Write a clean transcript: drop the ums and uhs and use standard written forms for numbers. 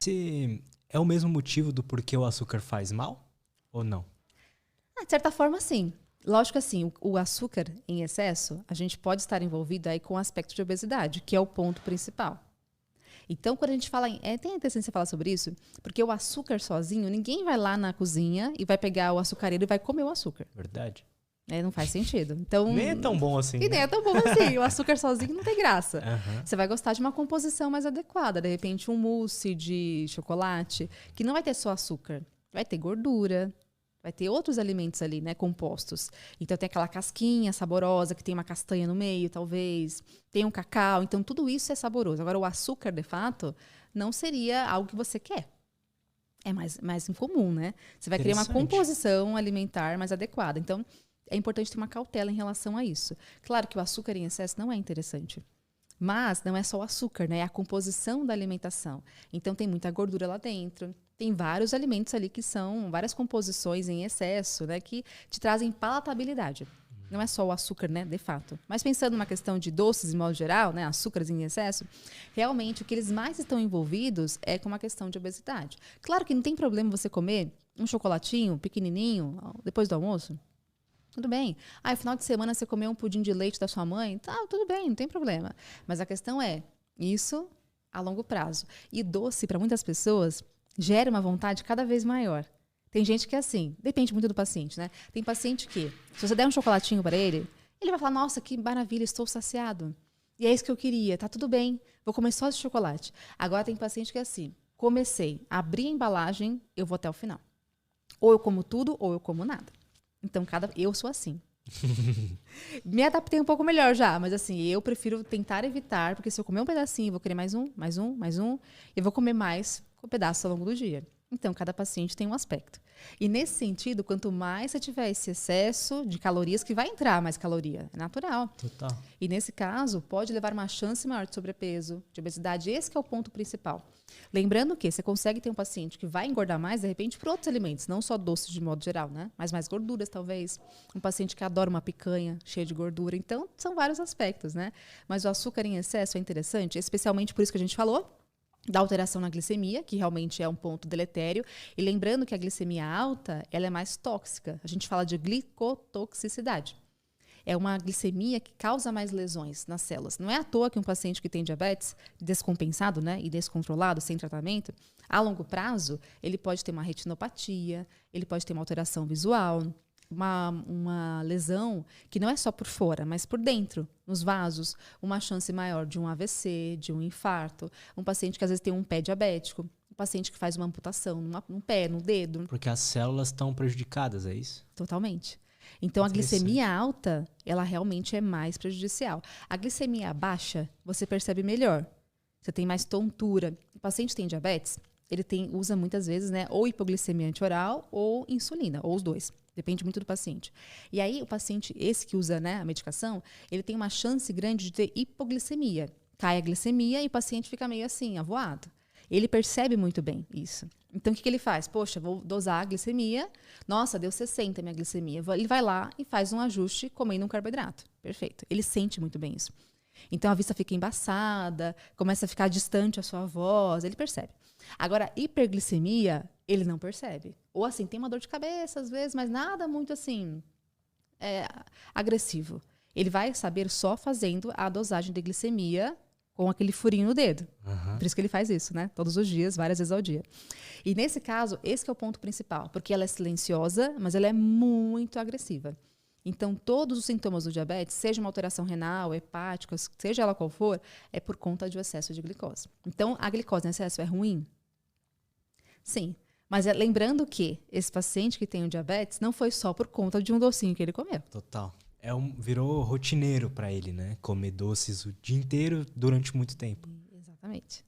Esse é o mesmo motivo do porquê o açúcar faz mal? Ou não? De certa forma, sim. Lógico assim, o açúcar em excesso, a gente pode estar envolvido aí com o aspecto de obesidade, que é o ponto principal. Então, quando a gente fala é até interessante você falar sobre isso, porque o açúcar sozinho, ninguém vai lá na cozinha e vai pegar o açucareiro e vai comer o açúcar. Verdade. Não faz sentido. Então, Nem é tão bom assim, e né? nem é tão bom assim. O açúcar sozinho não tem graça. Aham. Você vai gostar de uma composição mais adequada. De repente, um mousse de chocolate, que não vai ter só açúcar. Vai ter gordura, vai ter outros alimentos ali, né, compostos. Então, tem aquela casquinha saborosa, que tem uma castanha no meio, talvez. Tem um cacau. Então, tudo isso é saboroso. Agora, o açúcar, de fato, não seria algo que você quer. É mais incomum, né? Você vai criar uma Interessante. composição alimentar mais adequada. Então, é importante ter uma cautela em relação a isso. Claro que o açúcar em excesso não é interessante. Mas não é só o açúcar, né? É a composição da alimentação. Então, tem muita gordura lá dentro. Tem vários alimentos ali que são várias composições em excesso, né? Que te trazem palatabilidade. Não é só o açúcar, né? De fato. Mas pensando numa questão de doces, de modo geral, né? Açúcares em excesso, realmente o que eles mais estão envolvidos é com uma questão de obesidade. Claro que não tem problema você comer um chocolatinho pequenininho depois do almoço. Tudo bem. No final de semana você comeu um pudim de leite da sua mãe? Tá, tudo bem, não tem problema. Mas a questão é, isso a longo prazo. E doce, para muitas pessoas, gera uma vontade cada vez maior. Tem gente que é assim, depende muito do paciente, né? Tem paciente que, se você der um chocolatinho para ele vai falar, nossa, que maravilha, estou saciado. E é isso que eu queria, tá tudo bem, vou comer só esse chocolate. Agora tem paciente que é assim, comecei, abri a embalagem, eu vou até o final. Ou eu como tudo, ou eu como nada. Então, eu sou assim. Me adaptei um pouco melhor já, mas assim, eu prefiro tentar evitar, porque se eu comer um pedacinho, eu vou querer mais um, e vou comer mais pedaços ao longo do dia. Então, cada paciente tem um aspecto. E nesse sentido, quanto mais você tiver esse excesso de calorias, que vai entrar mais caloria, é natural. Total. E nesse caso, pode levar uma chance maior de sobrepeso, de obesidade. Esse que é o ponto principal. Lembrando que você consegue ter um paciente que vai engordar mais, de repente, por outros alimentos, não só doces de modo geral, né? Mas mais gorduras, talvez. Um paciente que adora uma picanha cheia de gordura. Então, são vários aspectos, né? Mas o açúcar em excesso é interessante, especialmente por isso que a gente falou, da alteração na glicemia, que realmente é um ponto deletério. E lembrando que a glicemia alta, ela é mais tóxica. A gente fala de glicotoxicidade. É uma glicemia que causa mais lesões nas células. Não é à toa que um paciente que tem diabetes descompensado, né, e descontrolado, sem tratamento, a longo prazo, ele pode ter uma retinopatia, ele pode ter uma alteração visual, uma lesão que não é só por fora, mas por dentro, nos vasos, uma chance maior de um AVC, de um infarto, um paciente que às vezes tem um pé diabético, um paciente que faz uma amputação num pé, no dedo. Porque as células estão prejudicadas, é isso? Totalmente. Então, a glicemia alta, ela realmente é mais prejudicial. A glicemia baixa, você percebe melhor. Você tem mais tontura. O paciente que tem diabetes, ele usa muitas vezes, né, ou hipoglicemia antioral ou insulina, ou os dois. Depende muito do paciente. E aí, o paciente, esse que usa, né, a medicação, ele tem uma chance grande de ter hipoglicemia. Cai a glicemia e o paciente fica meio assim, avoado. Ele percebe muito bem isso. Então, o que ele faz? Poxa, vou dosar a glicemia. Nossa, deu 60 a minha glicemia. Ele vai lá e faz um ajuste comendo um carboidrato. Perfeito. Ele sente muito bem isso. Então, a vista fica embaçada, começa a ficar distante a sua voz, ele percebe. Agora, hiperglicemia, ele não percebe. Ou assim, tem uma dor de cabeça às vezes, mas nada muito assim agressivo. Ele vai saber só fazendo a dosagem de glicemia com aquele furinho no dedo. Por isso que ele faz isso, né? Todos os dias, várias vezes ao dia. E nesse caso, esse que é o ponto principal, porque ela é silenciosa, mas ela é muito agressiva. Então, todos os sintomas do diabetes, seja uma alteração renal, hepática, seja ela qual for, é por conta do excesso de glicose. Então, a glicose em excesso é ruim? Sim. Mas lembrando que esse paciente que tem o diabetes não foi só por conta de um docinho que ele comeu. Total. Virou rotineiro para ele, né? Comer doces o dia inteiro durante muito tempo. Exatamente.